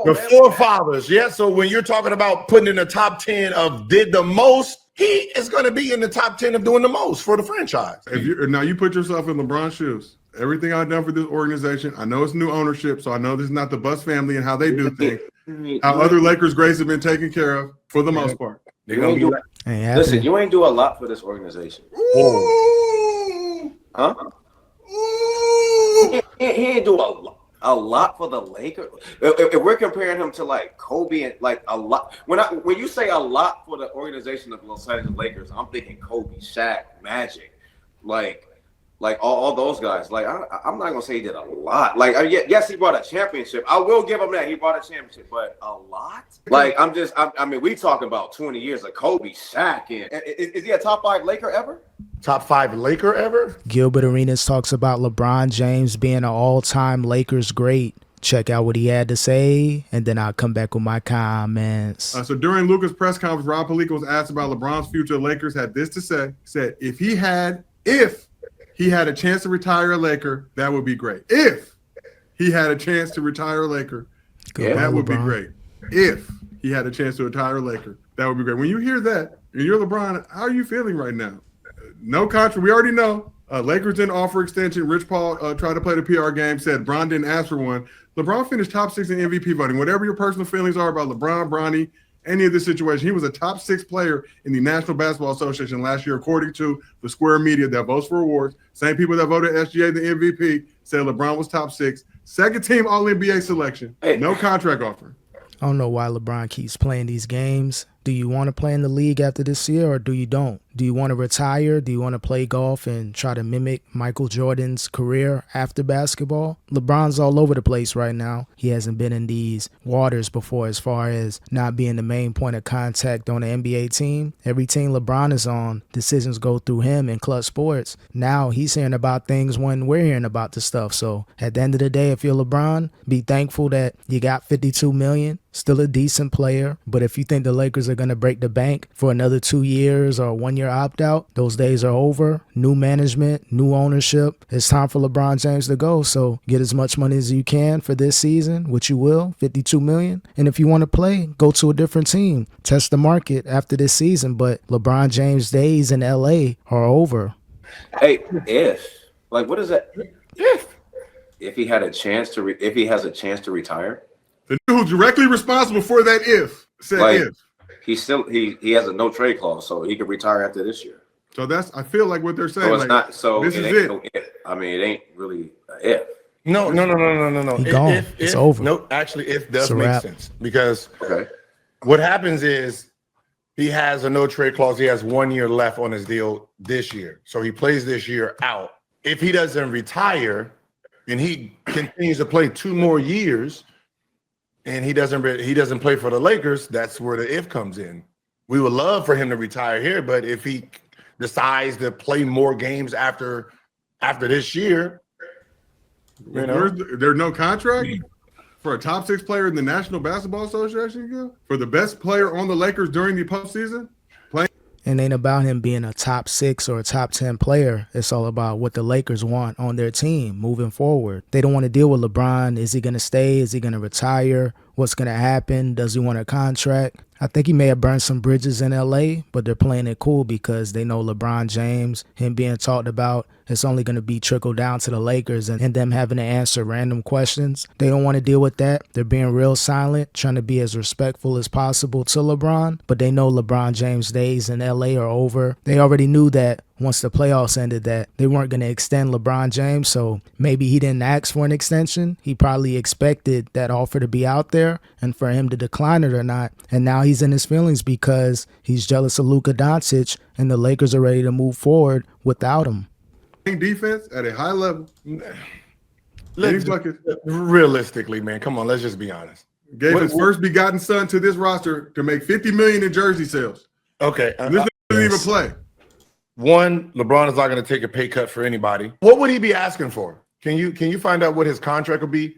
The forefathers, yeah. So when you're talking about putting in the top 10 of did the most, he is going to be in the top 10 of doing the most for the franchise. Now you put yourself in LeBron's shoes. Everything I've done for this organization, I know it's new ownership, so I know this is not the Buss family and how they do things. How other Lakers greats have been taken care of for the most part. Listen, you ain't do a lot for this organization. Ooh. Huh? Ooh. He ain't do a lot for the Lakers. If we're comparing him to like Kobe and like a lot, when you say a lot for the organization of Los Angeles Lakers, I'm thinking Kobe, Shaq, Magic, like all those guys. Like I'm not gonna say he did a lot. Like yes, he brought a championship. I will give him that. He brought a championship, but a lot. Like I mean, we talking about 20 years of Kobe, Shaq, and is he a top 5 Laker ever? Top 5 Laker ever? Gilbert Arenas talks about LeBron James being an all-time Lakers great. Check out what he had to say, and then I'll come back with my comments. So during Luka's press conference, Rob Pelinka was asked about LeBron's future. Lakers had this to say. He said, if he had a chance to retire a Laker, that would be great. If he had a chance to retire a Laker, that would be great. If he had a chance to retire a Laker, that would be great. When you hear that, and you're LeBron, how are you feeling right now? No contract. We already know. Lakers didn't offer extension. Rich Paul tried to play the PR game, said Bron didn't ask for one. LeBron finished top 6 in MVP voting. Whatever your personal feelings are about LeBron, Bronny, any of this situation, he was a top 6 player in the National Basketball Association last year, according to the Square Media that votes for awards. Same people that voted SGA the MVP said LeBron was top 6. Second team All-NBA selection. No contract offer. I don't know why LeBron keeps playing these games. Do you want to play in the league after this year or do you don't? Do you want to retire? Do you want to play golf and try to mimic Michael Jordan's career after basketball? LeBron's all over the place right now. He hasn't been in these waters before as far as not being the main point of contact on the NBA team. Every team LeBron is on, decisions go through him in clutch sports. Now he's hearing about things when we're hearing about the stuff. So at the end of the day, if you're LeBron, be thankful that you got $52 million. Still a decent player, but if you think the Lakers are going to break the bank for another 2 years or 1 year opt-out, those days are over. New management, new ownership. It's time for LeBron James to go, so get as much money as you can for this season, which you will, $52 million. And if you want to play, go to a different team. Test the market after this season, but LeBron James' days in LA are over. Hey, what is that? If he had a chance to, if he has a chance to retire. The dude who's directly responsible for that if he has a no trade clause, so he could retire after this year. So I feel like what they're saying. So it's like, not. So this it is ain't it. no if. I mean, it ain't really an if. No. He gone. It's over. No, actually, if does make sense because okay. What happens is he has a no trade clause. He has 1 year left on his deal this year, so he plays this year out. If he doesn't retire and he continues to play 2 more years. And he doesn't play for the Lakers, that's where the if comes in. We would love for him to retire here, but if he decides to play more games after this year, there's no contract for a top 6 player in the National Basketball Association for the best player on the Lakers during the postseason. It ain't about him being a top 6 or a top 10 player. It's all about what the Lakers want on their team moving forward. They don't want to deal with LeBron. Is he going to stay? Is he going to retire? What's going to happen? Does he want a contract? I think he may have burned some bridges in LA, but they're playing it cool because they know LeBron James, him being talked about, it's only going to be trickled down to the Lakers and them having to answer random questions. They don't want to deal with that. They're being real silent, trying to be as respectful as possible to LeBron, but they know LeBron James' days in LA are over. They already knew that once the playoffs ended that they weren't going to extend LeBron James, so maybe he didn't ask for an extension. He probably expected that offer to be out there and for him to decline it or not, and now he's in his feelings because he's jealous of Luka Doncic and the Lakers are ready to move forward without him. Defense at a high level. Realistically, man, come on, let's just be honest. Gave his first begotten son to this roster to make $50 million in jersey sales. Okay. This doesn't even play. One, LeBron is not going to take a pay cut for anybody. What would he be asking for? Can you find out what his contract would be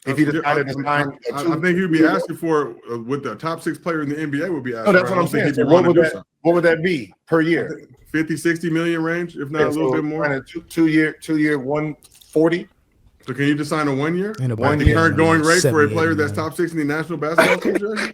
if he decided to sign? I think he would be asking for what the top 6 player in the NBA would be asking. No, that's what I'm saying. So what would that be per year? 50, 60 million range, if not a little bit more. Two year 140. So can you just sign a 1 year? Ain't nobody One The paying current no going rate for a 70, player 80 that's million. top 6 in the National Basketball Association?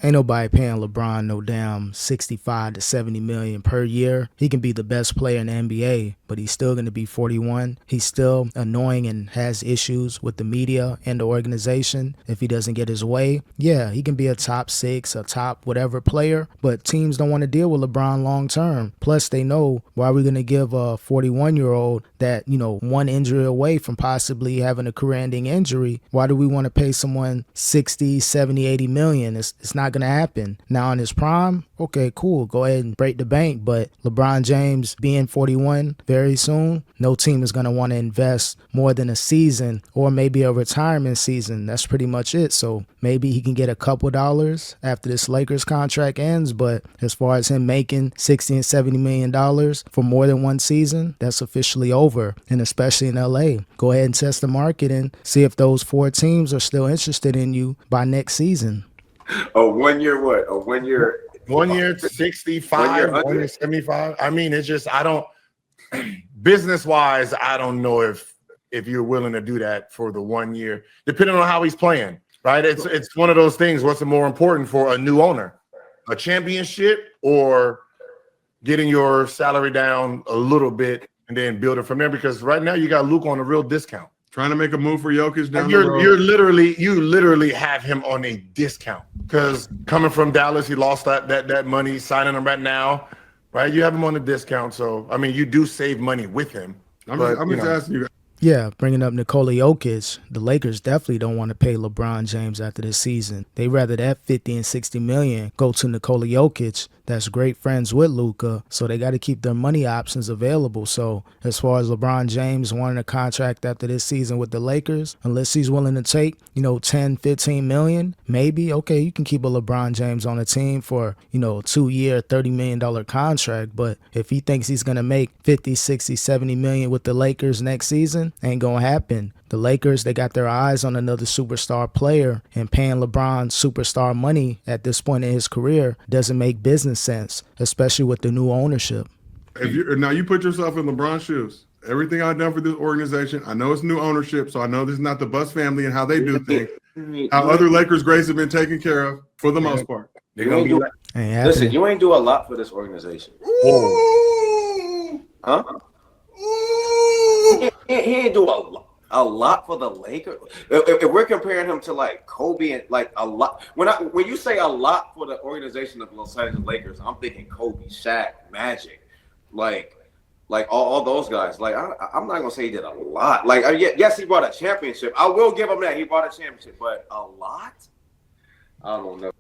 Ain't nobody paying LeBron no damn 65 to 70 million per year. He can be the best player in the NBA, but he's still going to be 41. He's still annoying and has issues with the media and the organization. If he doesn't get his way, yeah, he can be a top 6, a top whatever player, but teams don't want to deal with LeBron long term. Plus, they know why we're going to give a 41-year-old that, one injury away from possibly having a career-ending injury. Why do we want to pay someone 60, 70, 80 million? It's not going to happen. Now in his prime, okay, cool, go ahead and break the bank, but LeBron James being 41 very soon, no team is going to want to invest more than a season or maybe a retirement season. That's pretty much it. So maybe he can get a couple dollars after this Lakers contract ends, but as far as him making 60 and 70 million dollars for more than one season, that's officially over. And especially in LA, go ahead and test the market and see if those 4 teams are still interested in you by next season. A 1 year what? A 1 year. 1 year 65, 1 year 1 year 75. I mean, it's just business wise, I don't know if you're willing to do that for the 1 year, depending on how he's playing. Right? It's one of those things. What's more important for a new owner, a championship, or getting your salary down a little bit and then build it from there? Because right now you got Luke on a real discount. Trying to make a move for Jokic down the You road. literally have him on a discount because coming from Dallas, he lost that money signing him right now, right? You have him on a discount, so I mean, you do save money with him. I'm just asking you. Yeah, bringing up Nikola Jokic, the Lakers definitely don't want to pay LeBron James after this season. They rather that 50 and 60 million go to Nikola Jokic, that's great friends with Luka, so they got to keep their money options available. So as far as LeBron James wanting a contract after this season with the Lakers, unless he's willing to take, 10, 15 million, maybe, okay, you can keep a LeBron James on the team for, a 2-year, $30 million contract. But if he thinks he's going to make 50, 60, 70 million with the Lakers next season, ain't going to happen. The Lakers, they got their eyes on another superstar player, and paying LeBron superstar money at this point in his career doesn't make business sense, especially with the new ownership. Now you put yourself in LeBron's shoes. Everything I've done for this organization, I know it's new ownership, so I know this is not the Buss family and how they do things. How other Lakers greats have been taken care of for the most part. They're gonna be like, Listen, you ain't do a lot for this organization. Ooh. Huh? He ain't do a lot for the Lakers. If we're comparing him to like Kobe and like a lot, when you say a lot for the organization of Los Angeles Lakers, I'm thinking Kobe, Shaq, Magic, like all those guys. Like I'm not gonna say he did a lot. Like yes, he brought a championship. I will give him that. He brought a championship, but a lot, I don't know.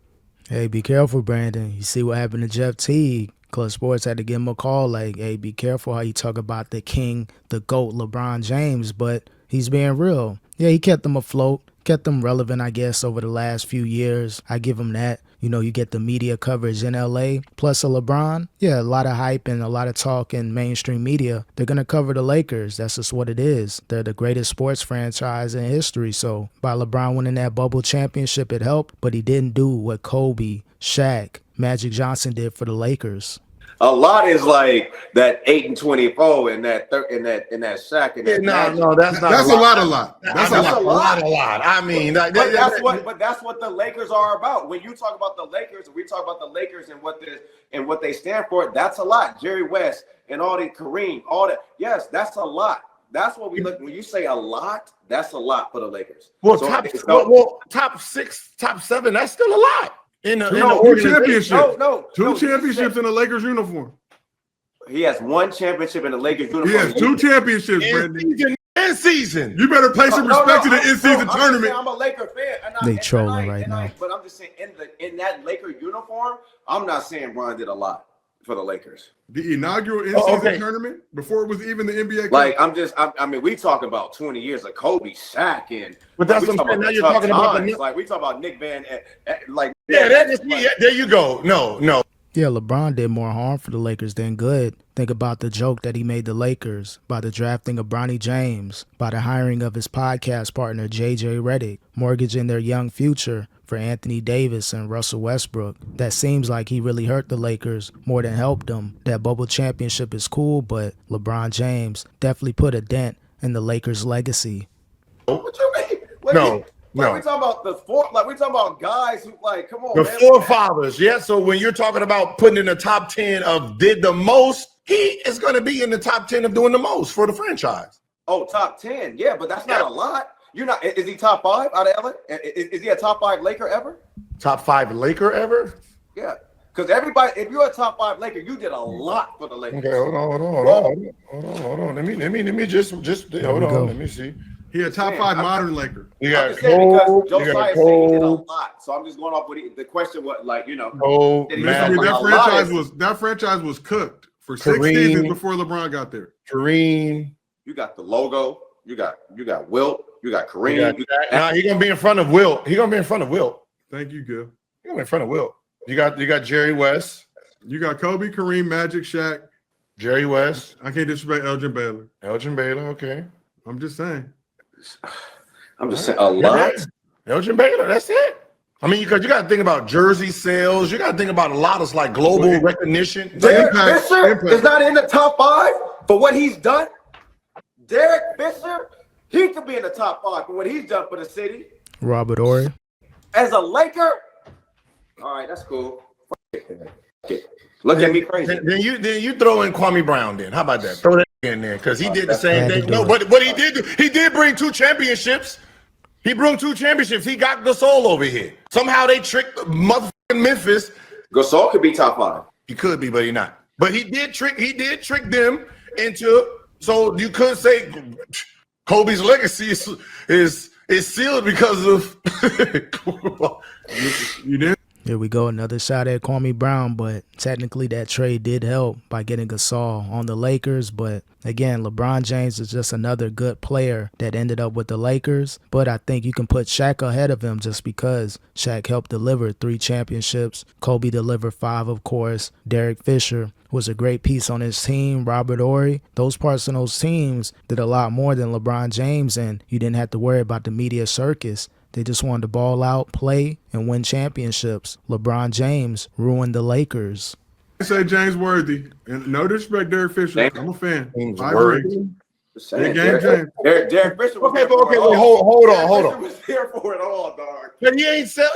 Hey, be careful, Brandon. You see what happened to Jeff Teague. Clutch Sports had to give him a call like, hey, be careful how you talk about the king, the GOAT, LeBron James, but he's being real. Yeah, he kept them afloat, kept them relevant, I guess, over the last few years. I give him that. You get the media coverage in LA, plus a LeBron. Yeah, a lot of hype and a lot of talk in mainstream media. They're going to cover the Lakers. That's just what it is. They're the greatest sports franchise in history. So by LeBron winning that bubble championship, it helped, but he didn't do what Kobe, Shaq, Magic Johnson did for the Lakers. A lot is like that 8 and 24 and that Shaq and that Magic. no, that's not. That's a lot. That's That's a lot. a lot. I mean, But that's what the Lakers are about. When you talk about the Lakers, we talk about the Lakers and what they stand for. That's a lot. Jerry West and all the Kareem, all that. Yes, that's a lot. That's what we look. When you say a lot, that's a lot for the Lakers. Well, So top 6, top 7. That's still a lot. In the Two organization. championships. No, Two championships in the Lakers uniform. He has one championship in the Lakers uniform. He has 2 championships, Brandon. In season. You better pay some respect to the in-season tournament. I'm a Laker fan. They trolling right now. But I'm just saying, in that Laker uniform, I'm not saying Bron did a lot for the Lakers. The inaugural in-season tournament before it was even the NBA. Like I mean, we talking about 20 years of Kobe, Shaq, and But that's what I'm saying. Now you're talking about like we talk about Nick Van, like there you go. No. Yeah, LeBron did more harm for the Lakers than good. Think about the joke that he made the Lakers, by the drafting of Bronny James, by the hiring of his podcast partner J.J. Redick, mortgaging their young future for Anthony Davis and Russell Westbrook. That seems like he really hurt the Lakers more than helped them. That bubble championship is cool, but LeBron James definitely put a dent in the Lakers' legacy. What you mean? Like, No, like no. we talking about the four. Like we talking about guys who like, come on, The man. forefathers, yeah. So when you're talking about putting in the top 10 of did the most, he is going to be in the top 10 of doing the most for the franchise. Oh, top 10, yeah, but that's not a lot. You're not. Is he top 5 out of LA? Is he a top 5 Laker ever? Top 5 Laker ever? Yeah, because everybody, if you're a top 5 Laker, you did a lot for the Lakers. Okay, hold on. Let me just hold on. Let me see. He a top 5 modern Laker. You I'm got just saying because Cole. You Josiah got said he did a Cole. lot, so I'm just going off with the question. What, like, you know, Cole. did he Listen, do a lot? that franchise was cooked for 6 Kareem. seasons before LeBron got there. Kareem. You got the logo. You got Wilt. You got You Kareem. got nah, he's gonna be in front of Wilt. He's gonna be in front of Wilt. Thank you, Gil. He's gonna be in front of Wilt. You got Jerry West. You got Kobe, Kareem, Magic, Shaq. Jerry West. I can't disrespect Elgin Baylor. Elgin Baylor. Okay. I'm just saying. I'm just saying a lot. Elgin Baylor. That's it. I mean, because you got to think about jersey sales. You got to think about a lot of like global recognition. Derek Impact. Fisher is not in the top 5 for what he's done. Derek Fisher, he could be in the top 5 for what he's done for the city. Robert Horry. As a Laker, all right, that's cool. Look at me crazy. Then you throw in Kwame Brown. Then how about that? Throw that in there because he did the same Had to thing. do No, it. but he did bring 2 championships. He brought 2 championships. He got Gasol over here. Somehow they tricked motherfucking Memphis. Gasol could be top 5. He could be, but he not. But he did trick them into. So you could say Kobe's legacy is sealed because of. You did? Here we go, another shot at Kwame Brown, but technically that trade did help by getting Gasol on the Lakers. But again, LeBron James is just another good player that ended up with the Lakers. But I think you can put Shaq ahead of him just because Shaq helped deliver 3 championships. Kobe delivered 5, of course. Derek Fisher was a great piece on his team. Robert Horry, those parts of those teams did a lot more than LeBron James, and you didn't have to worry about the media circus. They just wanted to ball out, play, and win championships. LeBron James ruined the Lakers. I say James Worthy. And no disrespect, Derek Fisher. James- I'm a fan. James 5 Worthy? rings. Just saying, Big game, James. Derek Fisher was Okay, there but for okay, it wait, all. hold Derek on. Fisher was here for it all, dog. But he ain't sell.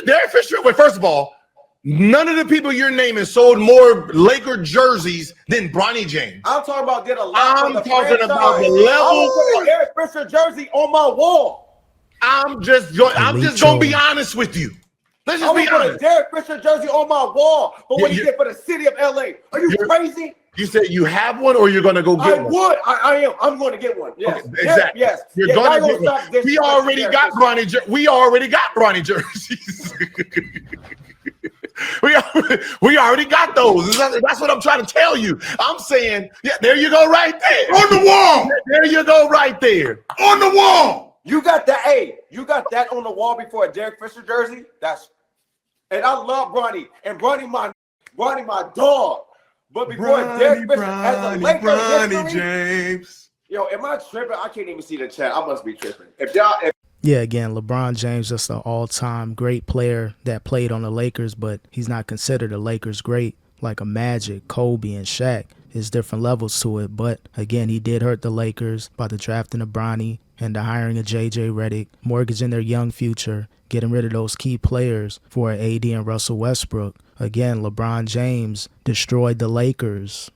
Derek Fisher. Wait, first of all, none of the people you're naming sold more Laker jerseys than Bronny James. I'm talking about did a lot. I'm for the talking franchise. about the I level. will put an Derek Fisher jersey on my wall. I'm just gonna be honest with you. Let's I just will be put a honest. Derek Fisher jersey on my wall for what Yeah, he did for the city of LA. Are you crazy? You said you have one, or you're gonna go I get one. would. I am. I'm going to get one. Yes. Okay, exactly. Yes. You're Yeah, gonna y'all get one. stop this. We already got Bronny. We already got Bronny jerseys. we already got those. That's what I'm trying to tell you. I'm saying, yeah, there you go, right there On the wall. There you go, right there. On the wall. You got that. Hey, you got that on the wall before a Derek Fisher jersey. And I love Bronny. And Bronny my dog. But before Derek Fisher as a Laker history, James. yo, am I tripping? I can't even see the chat. I must be tripping. If Yeah, again, LeBron James just an all-time great player that played on the Lakers, but he's not considered a Lakers great like a Magic, Kobe, and Shaq. There's different levels to it, but again, he did hurt the Lakers by the drafting of Bronny and the hiring of J.J. Redick, mortgaging their young future, getting rid of those key players for AD and Russell Westbrook. Again, LeBron James destroyed the Lakers.